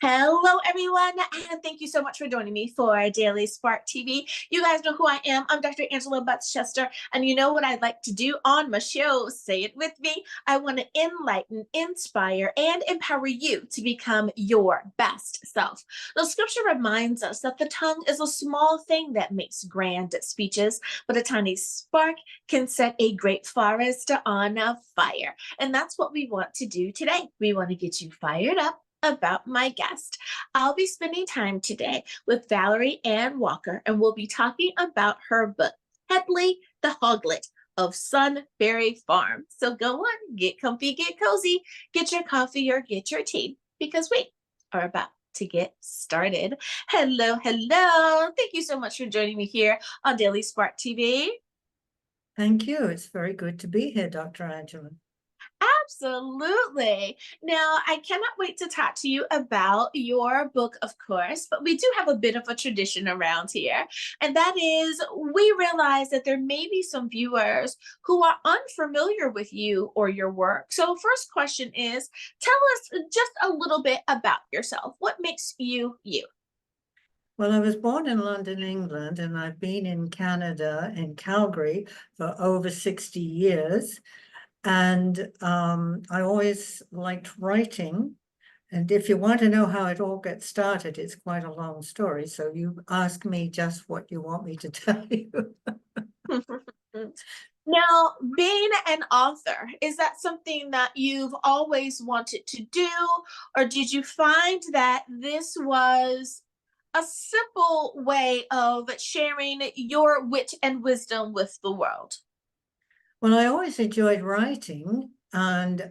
Hello, everyone, and thank you so much for joining me for Daily Spark TV. You guys know who I am. I'm Dr. Angela Butts-Chester, and you know what I'd like to do on my show? Say it with me. I want to enlighten, inspire, and empower you to become your best self. The scripture reminds us that the tongue is a small thing that makes grand speeches, but a tiny spark can set a great forest on fire. And that's what we want to do today. We want to get you fired up about my guest. I'll be spending time today with Valerie Ann Walker, and we'll be talking about her book, Hedley the Hoglet of Sunbury Farm. So go on, get comfy, get cozy, get your coffee or get your tea, because we are about to get started. Hello, hello. Thank you so much for joining me here on Daily Spark TV. Thank you. It's very good to be here, Dr. Angela. Absolutely. Now, I cannot wait to talk to you about your book, of course, but we do have a bit of a tradition around here. And that is, we realize that there may be some viewers who are unfamiliar with you or your work. So, first question is, tell us just a little bit about yourself. What makes you you? Well, I was born in London, England, and I've been in Canada, in Calgary, for over 60 years. And I always liked writing. And if you want to know how it all gets started, it's quite a long story. So you ask me just what you want me to tell you. Now, being an author, is that something that you've always wanted to do? Or did you find that this was a simple way of sharing your wit and wisdom with the world? Well, I always enjoyed writing and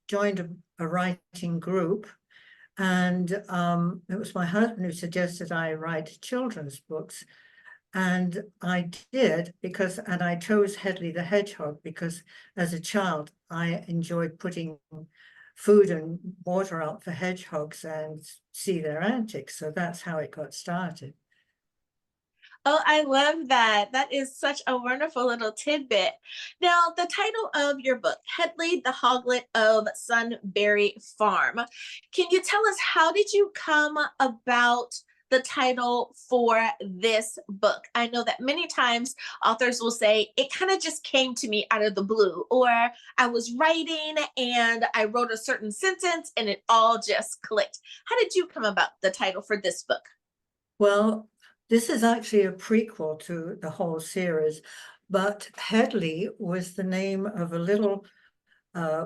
joined a writing group. And it was my husband who suggested I write children's books. And I did and I chose Hedley the Hedgehog because as a child, I enjoyed putting food and water out for hedgehogs and see their antics. So that's how it got started. Oh, I love that. That is such a wonderful little tidbit. Now, the title of your book, Hedley the Hoglet of Sunbury Farm. Can you tell us, how did you come about the title for this book? I know that many times authors will say, it kind of just came to me out of the blue, or I was writing and I wrote a certain sentence and it all just clicked. How did you come about the title for this book? Well, this is actually a prequel to the whole series, but Hedley was the name of a little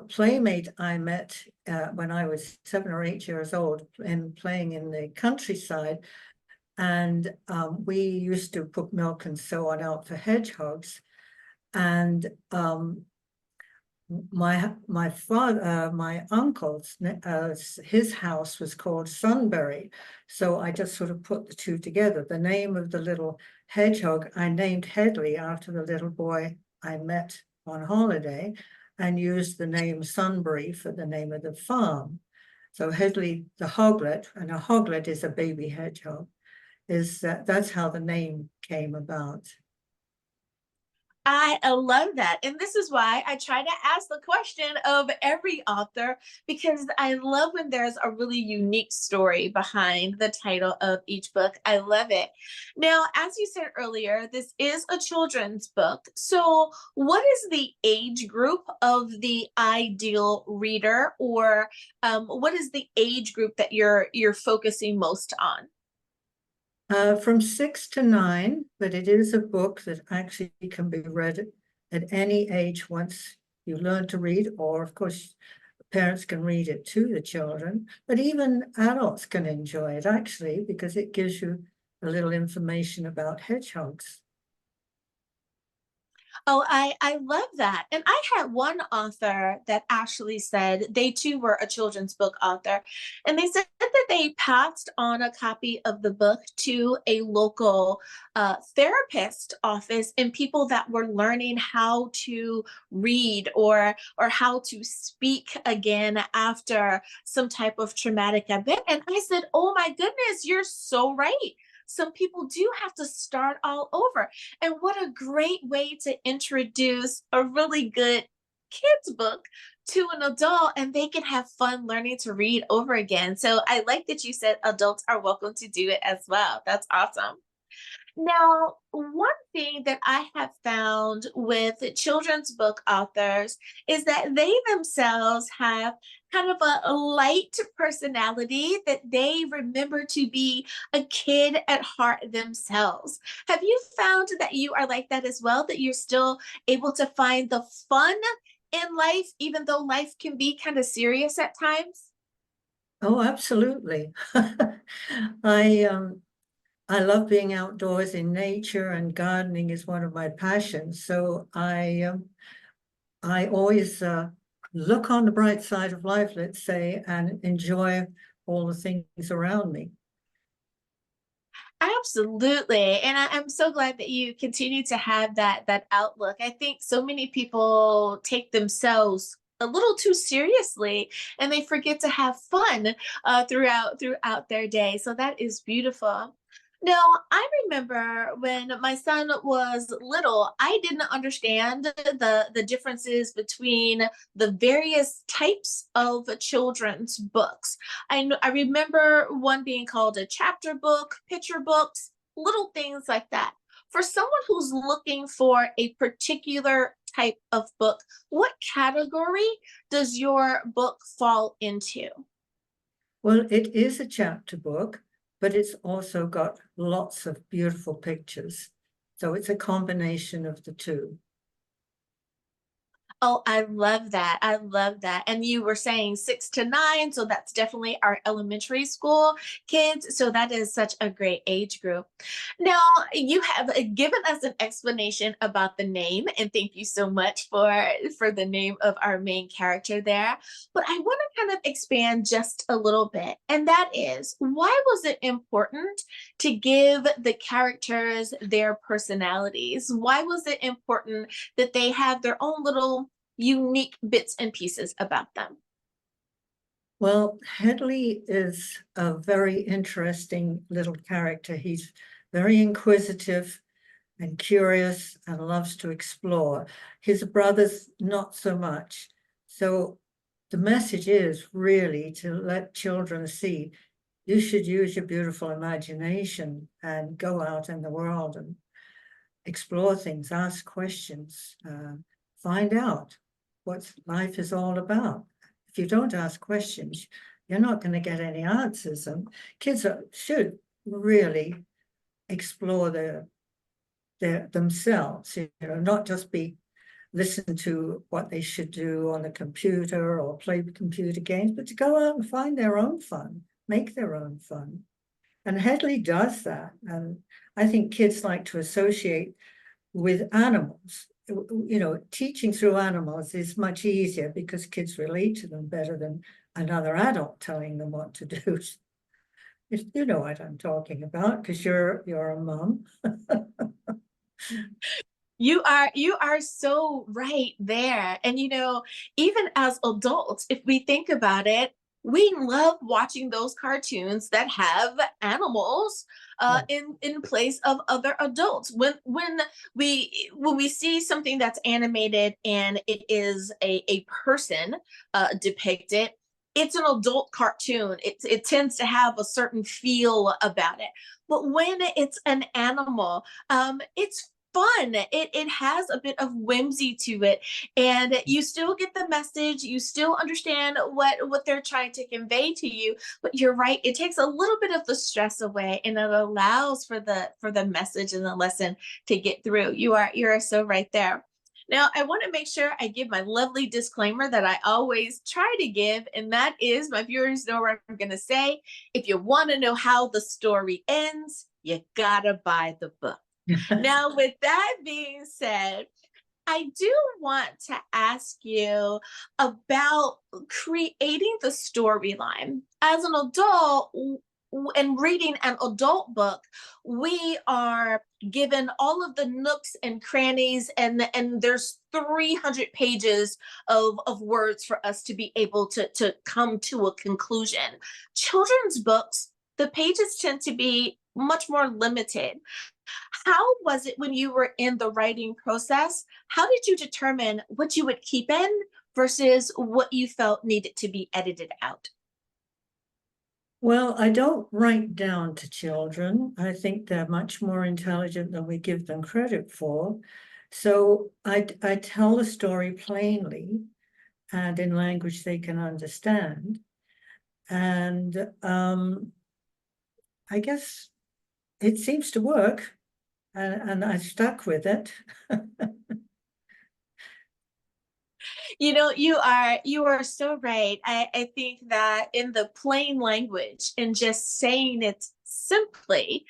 playmate I met when I was 7 or 8 years old and playing in the countryside. And we used to put milk and so on out for hedgehogs. And my father, my uncle's, his house was called Sunbury. So I just sort of put the two together. The name of the little hedgehog, I named Hedley after the little boy I met on holiday, and used the name Sunbury for the name of the farm. So Hedley the Hoglet, and a hoglet is a baby hedgehog, that's how the name came about. I love that. And this is why I try to ask the question of every author, because I love when there's a really unique story behind the title of each book. I love it. Now, as you said earlier, this is a children's book. So, what is the age group of the ideal reader, or what is the age group that you're focusing most on? From 6 to 9, but it is a book that actually can be read at any age once you learn to read, or of course, parents can read it to the children, but even adults can enjoy it actually, because it gives you a little information about hedgehogs. Oh, I love that. And I had one author that actually said they too were a children's book author. And they said that they passed on a copy of the book to a local therapist office, and people that were learning how to read or how to speak again after some type of traumatic event. And I said, oh my goodness, you're so right. Some people do have to start all over. And what a great way to introduce a really good kid's book to an adult and they can have fun learning to read over again. So I like that you said adults are welcome to do it as well. That's awesome. Now, one thing that I have found with children's book authors is that they themselves have kind of a light personality that they remember to be a kid at heart themselves. Have you found that you are like that as well, that you're still able to find the fun in life, even though life can be kind of serious at times? Oh, absolutely. I I love being outdoors in nature, and gardening is one of my passions. So I always look on the bright side of life, let's say, and enjoy all the things around me. Absolutely. And I'm so glad that you continue to have that outlook. I think so many people take themselves a little too seriously and they forget to have fun throughout their day. So that is beautiful. Now, I remember when my son was little, I didn't understand the differences between the various types of children's books. I remember one being called a chapter book, picture books, little things like that. For someone who's looking for a particular type of book, what category does your book fall into? Well, it is a chapter book, but it's also got lots of beautiful pictures. So it's a combination of the two. Oh, I love that. I love that. And you were saying 6 to 9, so that's definitely our elementary school kids. So that is such a great age group. Now, you have given us an explanation about the name, and thank you so much for the name of our main character there. But I want to kind of expand just a little bit, and that is why was it important to give the characters their personalities? Why was it important that they have their own little unique bits and pieces about them? Well, Hedley is a very interesting little character. He's very inquisitive and curious and loves to explore. His brothers, not so much. So the message is really to let children see you should use your beautiful imagination and go out in the world and explore things, ask questions, find out what life is all about. If you don't ask questions, you're not going to get any answers. And kids should really explore themselves, not just be listen to what they should do on the computer or play computer games, but to go out and find their own fun, make their own fun. And Hedley does that. And I think kids like to associate with animals. Teaching through animals is much easier because kids relate to them better than another adult telling them what to do. You know what I'm talking about because you're a mom. You are so right there. And even as adults, if we think about it, we love watching those cartoons that have animals Yeah. in place of other adults. When we see something that's animated and it is a person depicted, it's an adult cartoon. It tends to have a certain feel about it. But when it's an animal, it's fun. It has a bit of whimsy to it, and you still get the message. You still understand what they're trying to convey to you. But you're right; it takes a little bit of the stress away, and it allows for the message and the lesson to get through. You are so right there. Now, I want to make sure I give my lovely disclaimer that I always try to give, and that is my viewers know what I'm going to say. If you want to know how the story ends, you gotta buy the book. Now, with that being said, I do want to ask you about creating the storyline. As an adult and reading an adult book, we are given all of the nooks and crannies, and there's 300 pages of words for us to be able to come to a conclusion. Children's books, the pages tend to be much more limited. How was it when you were in the writing process? How did you determine what you would keep in versus what you felt needed to be edited out? Well, I don't write down to children. I think they're much more intelligent than we give them credit for. So I tell the story plainly and in language they can understand. And I guess it seems to work, and I stuck with it. You are so right. I think that in the plain language and just saying it simply,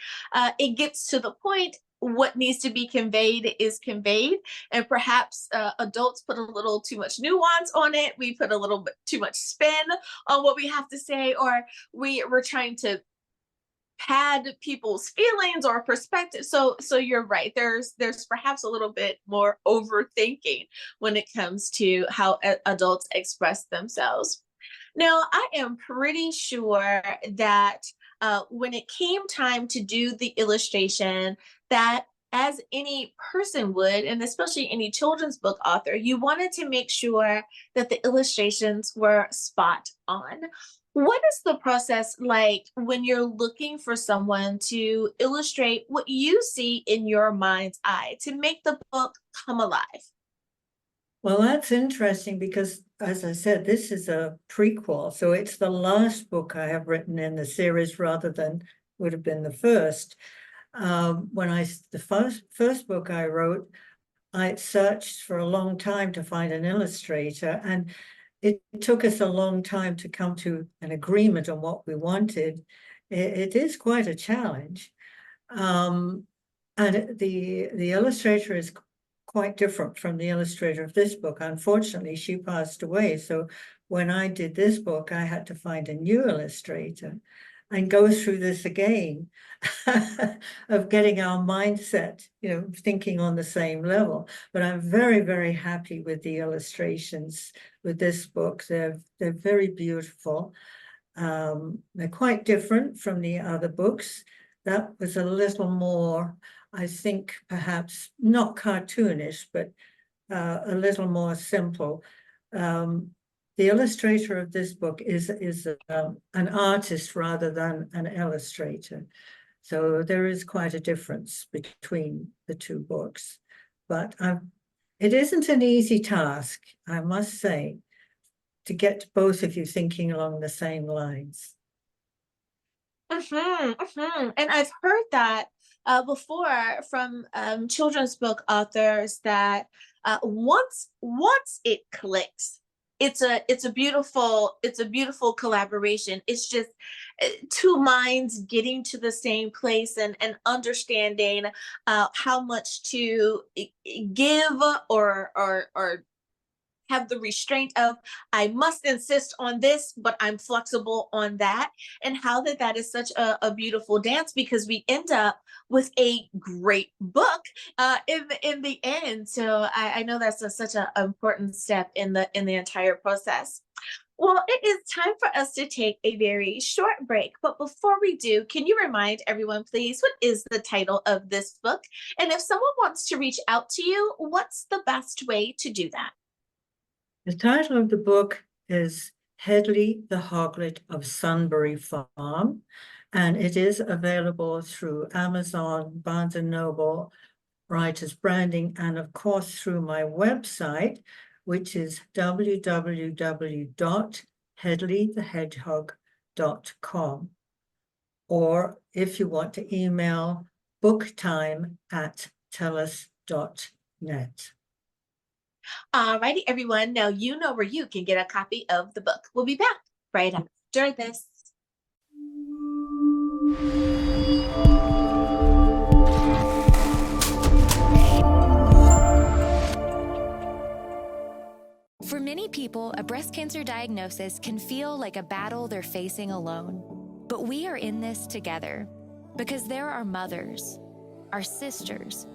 it gets to the point. What needs to be conveyed is conveyed, and perhaps adults put a little too much nuance on it. We put a little bit too much spin on what we have to say, or we're trying to pad people's feelings or perspective. So you're right. There's perhaps a little bit more overthinking when it comes to how adults express themselves. Now, I am pretty sure that when it came time to do the illustration, that as any person would, and especially any children's book author, you wanted to make sure that the illustrations were spot on. What is the process like when you're looking for someone to illustrate what you see in your mind's eye to make the book come alive? Well, that's interesting because, as I said, this is a prequel. So it's the last book I have written in the series rather than would have been the first. The first book I wrote, I searched for a long time to find an illustrator, and it took us a long time to come to an agreement on what we wanted. It is quite a challenge. And the illustrator is quite different from the illustrator of this book. Unfortunately, she passed away. So when I did this book, I had to find a new illustrator and go through this again of getting our mindset, thinking on the same level. But I'm very, very happy with the illustrations with this book. They're very beautiful. They're quite different from the other books. That was a little more, I think, perhaps not cartoonish, but a little more simple. The illustrator of this book is an artist rather than an illustrator. So there is quite a difference between the two books. But it isn't an easy task, I must say, to get both of you thinking along the same lines. And I've heard that before from children's book authors that once it clicks, it's a beautiful collaboration. It's just two minds getting to the same place and understanding how much to give or have the restraint of I must insist on this, but I'm flexible on that, and how that is such a beautiful dance because we end up with a great book in the end. So I know that's such an important step in the entire process. Well, it is time for us to take a very short break. But before we do, can you remind everyone, please, what is the title of this book? And if someone wants to reach out to you, what's the best way to do that? The title of the book is Hedley the Hoglet of Sunbury Farm, and it is available through Amazon, Barnes & Noble, Writers Branding, and of course through my website, which is www.hedleythehedgehog.com. Or if you want to email, booktime@tellus.net. Alrighty, everyone. Now you know where you can get a copy of the book. We'll be back right after this. For many people, a breast cancer diagnosis can feel like a battle they're facing alone. But we are in this together because there are mothers, our sisters,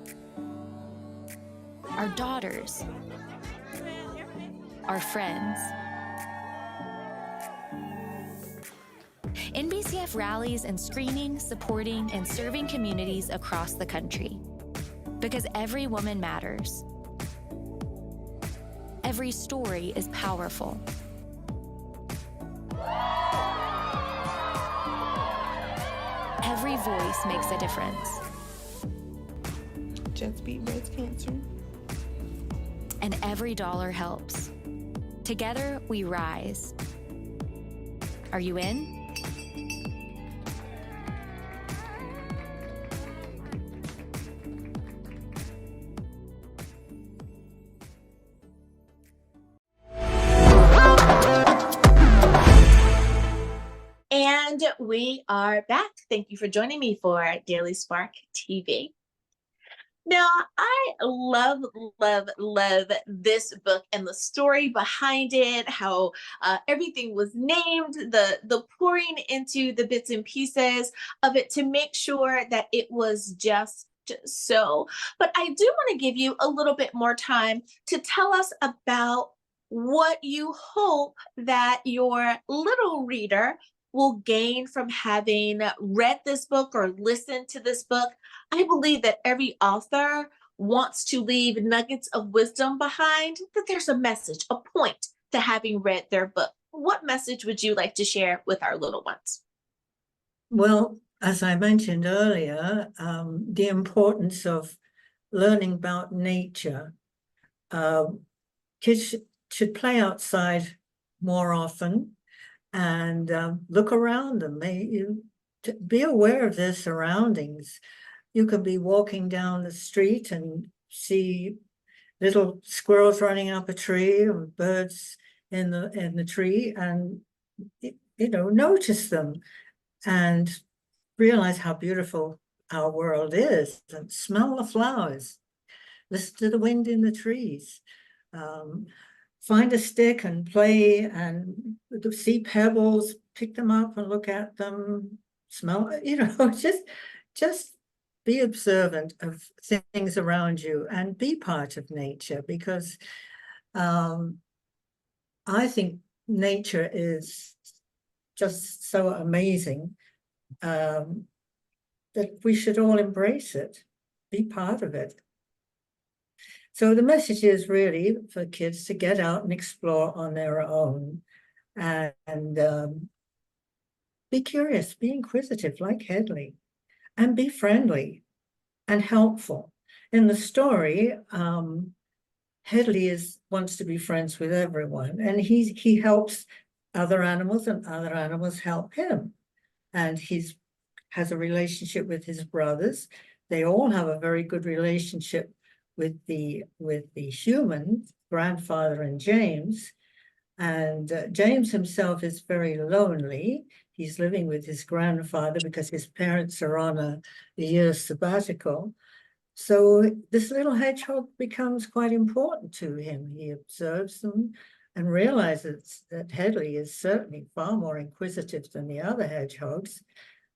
our daughters, our friends. NBCF WWF rallies and screening, supporting, and serving communities across the country. Because every woman matters. Every story is powerful. Every voice makes a difference. Just beat breast cancer. And every dollar helps. Together, we rise. Are you in? And we are back. Thank you for joining me for Daily Spark TV. Now, I love this book and the story behind it, how everything was named, the pouring into the bits and pieces of it to make sure that it was just so. But I do want to give you a little bit more time to tell us about what you hope that your little reader will gain from having read this book or listened to this book. I believe that every author wants to leave nuggets of wisdom behind, that there's a message, a point to having read their book. What message would you like to share with our little ones? Well, as I mentioned earlier, the importance of learning about nature. Kids should play outside more often and look around them. Be aware of their surroundings. You could be walking down the street and see little squirrels running up a tree or birds in the tree, and notice them and realize how beautiful our world is, and smell the flowers, listen to the wind in the trees. Find a stick and play and see pebbles, pick them up and look at them, smell, just be observant of things around you and be part of nature, because I think nature is just so amazing that we should all embrace it, be part of it. So the message is really for kids to get out and explore on their own and be curious, be inquisitive like Hedley, and be friendly and helpful. In the story, Hedley wants to be friends with everyone, and he helps other animals and other animals help him. And he has a relationship with his brothers. They all have a very good relationship with the human grandfather and James. And James himself is very lonely. He's living with his grandfather because his parents are on a year's sabbatical. So this little hedgehog becomes quite important to him. He observes them and realizes that Hedley is certainly far more inquisitive than the other hedgehogs.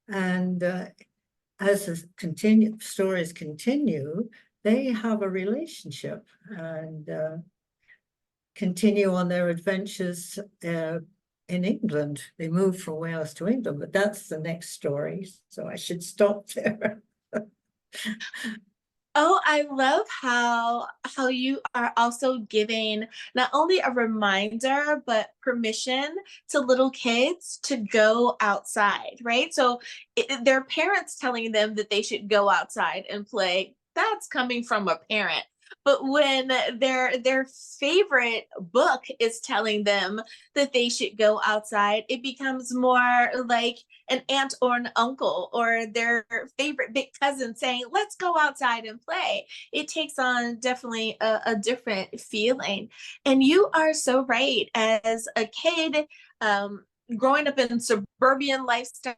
And as the stories continue, they have a relationship and continue on their adventures in England. They move from Wales to England, but that's the next story, so I should stop there. Oh, I love how you are also giving not only a reminder, but permission to little kids to go outside, right? So their parents telling them that they should go outside and play, that's coming from a parent. But when their favorite book is telling them that they should go outside, it becomes more like an aunt or an uncle or their favorite big cousin saying, let's go outside and play. It takes on definitely a different feeling. And you are so right. As a kid, growing up in suburban lifestyle,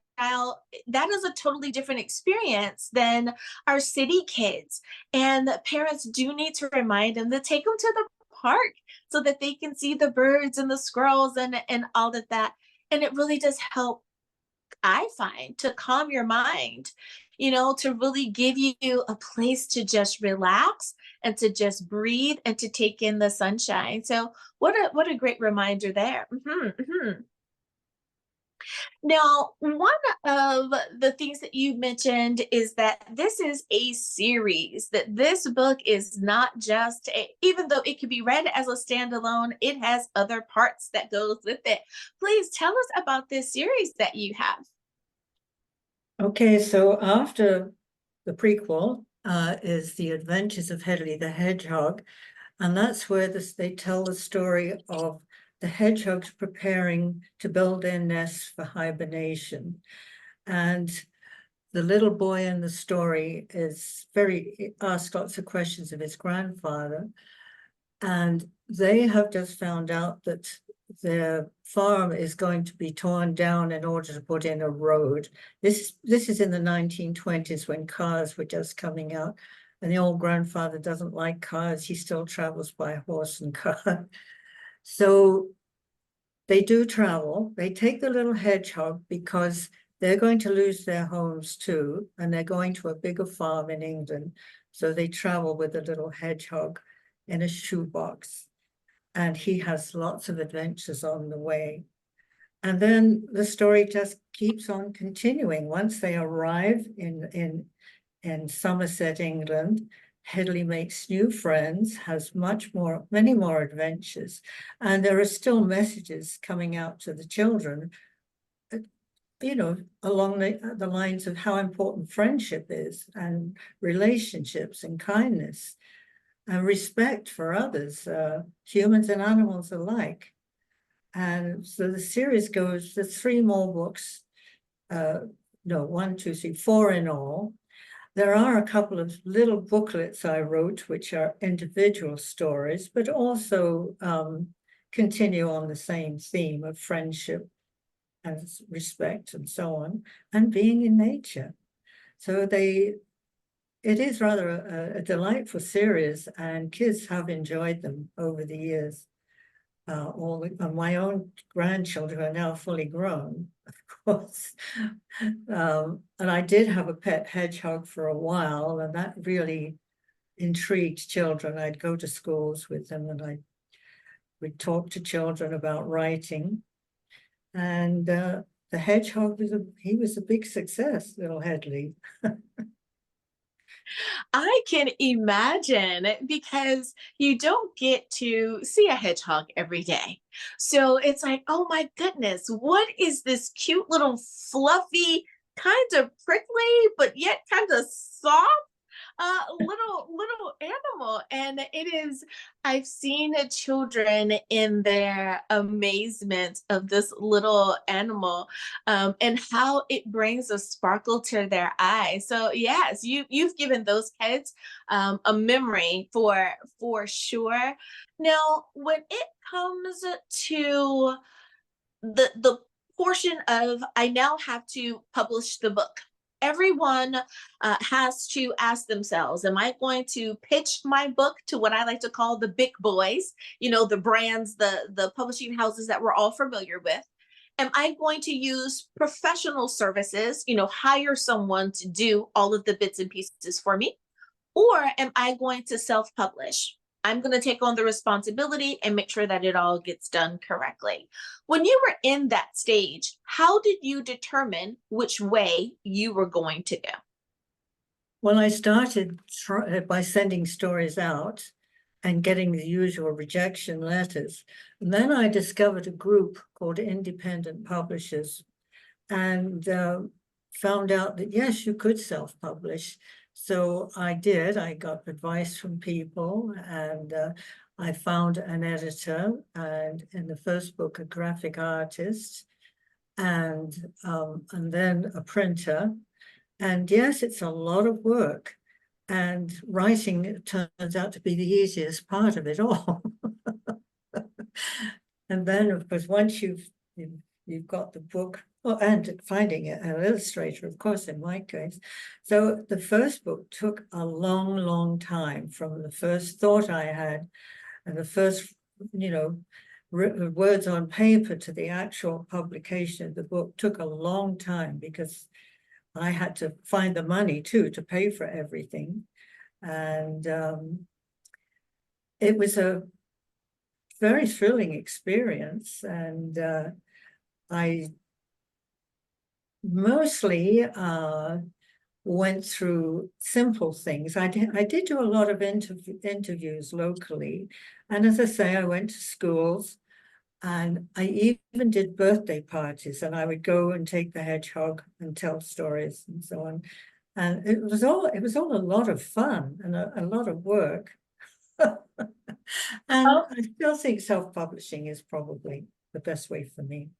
that is a totally different experience than our city kids. And parents do need to remind them to take them to the park so that they can see the birds and the squirrels and all of that. And it really does help, I find, to calm your mind, to really give you a place to just relax and to just breathe and to take in the sunshine. So what a great reminder there. Now, one of the things that you mentioned is that this is a series, that this book is not just even though it can be read as a standalone, it has other parts that goes with it. Please tell us about this series that you have. Okay, so after the prequel is The Adventures of Hedley the Hedgehog, and that's where they tell the story of the hedgehogs preparing to build their nests for hibernation. And the little boy in the story asks lots of questions of his grandfather. And they have just found out that their farm is going to be torn down in order to put in a road. This is in the 1920s when cars were just coming out. And the old grandfather doesn't like cars. He still travels by horse and car. So they do travel. They take the little hedgehog because they're going to lose their homes too, and they're going to a bigger farm in England. So they travel with the little hedgehog in a shoebox, and he has lots of adventures on the way. And then the story just keeps on continuing. Once they arrive in Somerset, England, Hedley makes new friends, has many more adventures, and there are still messages coming out to the children, along the lines of how important friendship is, and relationships, and kindness, and respect for others, humans and animals alike. And so the series goes, there's 3 more books, no, 1, 2, 3, 4 in all. There are a couple of little booklets I wrote, which are individual stories, but also continue on the same theme of friendship and respect and so on, and being in nature. So it is rather a delightful series, and kids have enjoyed them over the years. My own grandchildren are now fully grown, of course. And I did have a pet hedgehog for a while, and that really intrigued children. I'd go to schools with them, and we'd talk to children about writing. And the hedgehog was a big success, little Hedley. I can imagine, because you don't get to see a hedgehog every day. So it's like, oh my goodness, what is this cute little fluffy, kind of prickly, but yet kind of soft little animal? And I've seen children in their amazement of this little animal, and how it brings a sparkle to their eyes. So yes, you've given those kids a memory for sure. Now, when it comes to the portion of, I now have to publish the book, everyone has to ask themselves, am I going to pitch my book to what I like to call the big boys, the brands, the publishing houses that we're all familiar with? Am I going to use professional services, hire someone to do all of the bits and pieces for me? Or am I going to self-publish? I'm going to take on the responsibility and make sure that it all gets done correctly. When you were in that stage, how did you determine which way you were going to go? Well, I started by sending stories out and getting the usual rejection letters. And then I discovered a group called Independent Publishers, and found out that, yes, you could self-publish. So I did. I got advice from people, and I found an editor, and in the first book, a graphic artist, and then a printer. And yes, it's a lot of work, and writing turns out to be the easiest part of it all. And then, of course, once you've got the book, and finding an illustrator, of course, in my case. So the first book took a long, long time, from the first thought I had and the first, words on paper to the actual publication of the book took a long time, because I had to find the money too to pay for everything. And it was a very thrilling experience. And I mostly went through simple things. I did do a lot of interviews locally. And as I say, I went to schools, and I even did birthday parties, and I would go and take the hedgehog and tell stories and so on. And it was all a lot of fun and a lot of work. And Oh, I still think self-publishing is probably the best way for me.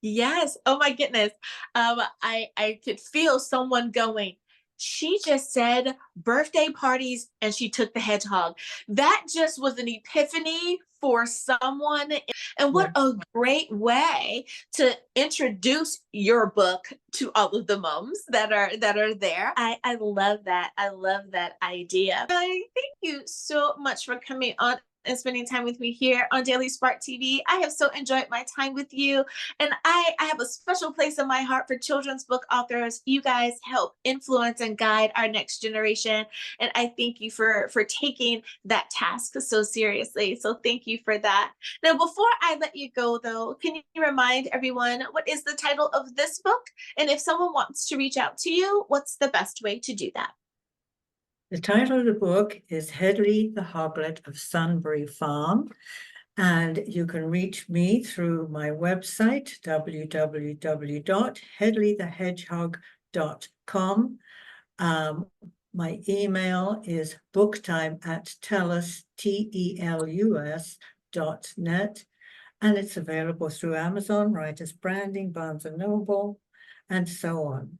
yes. Oh my goodness. I could feel someone going, she just said birthday parties and she took the hedgehog. That just was an epiphany for someone. And Yeah. what a great way to introduce your book to all of the moms that are there. I love that. I love that idea. I thank you so much for coming on and spending time with me here on Daily Spark TV. I have so enjoyed my time with you. And I have a special place in my heart for children's book authors. You guys help influence and guide our next generation. And I thank you for taking that task so seriously. So thank you for that. Now, before I let you go, though, can you remind everyone what is the title of this book? And if someone wants to reach out to you, what's the best way to do that? The title of the book is Hedley the Hoglet of Sunbury Farm, and you can reach me through my website, www.hedleythehedgehog.com. My email is booktime@telus.net, and it's available through Amazon, Writers Branding, Barnes & Noble, and so on.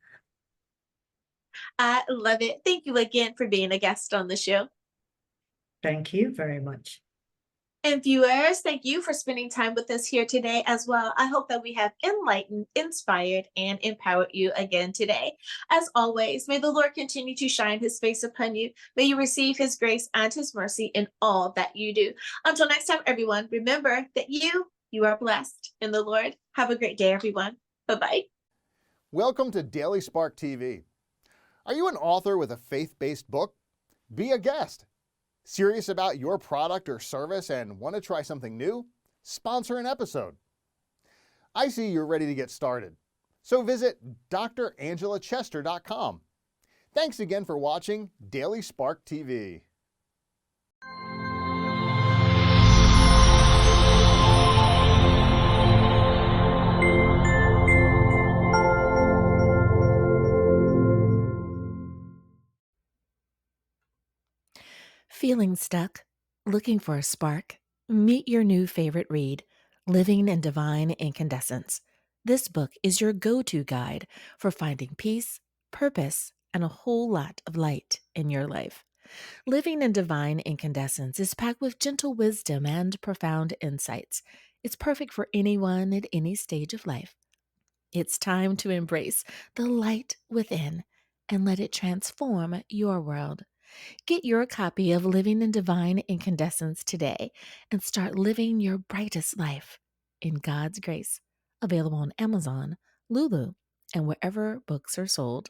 I love it. Thank you again for being a guest on the show. Thank you very much. And viewers, thank you for spending time with us here today as well. I hope that we have enlightened, inspired, and empowered you again today. As always, may the Lord continue to shine his face upon you. May you receive his grace and his mercy in all that you do. Until next time, everyone, remember that you are blessed in the Lord. Have a great day, everyone. Bye-bye. Welcome to Daily Spark TV. Are you an author with a faith-based book? Be a guest. Serious about your product or service and want to try something new? Sponsor an episode. I see you're ready to get started. So visit drangela.chester.com. Thanks again for watching Daily Spark TV. Feeling stuck? Looking for a spark? Meet your new favorite read, Living in Divine Incandescence. This book is your go-to guide for finding peace, purpose, and a whole lot of light in your life. Living in Divine Incandescence is packed with gentle wisdom and profound insights. It's perfect for anyone at any stage of life. It's time to embrace the light within and let it transform your world. Get your copy of Living in Divine Incandescence today and start living your brightest life in God's grace. Available on Amazon, Lulu, and wherever books are sold.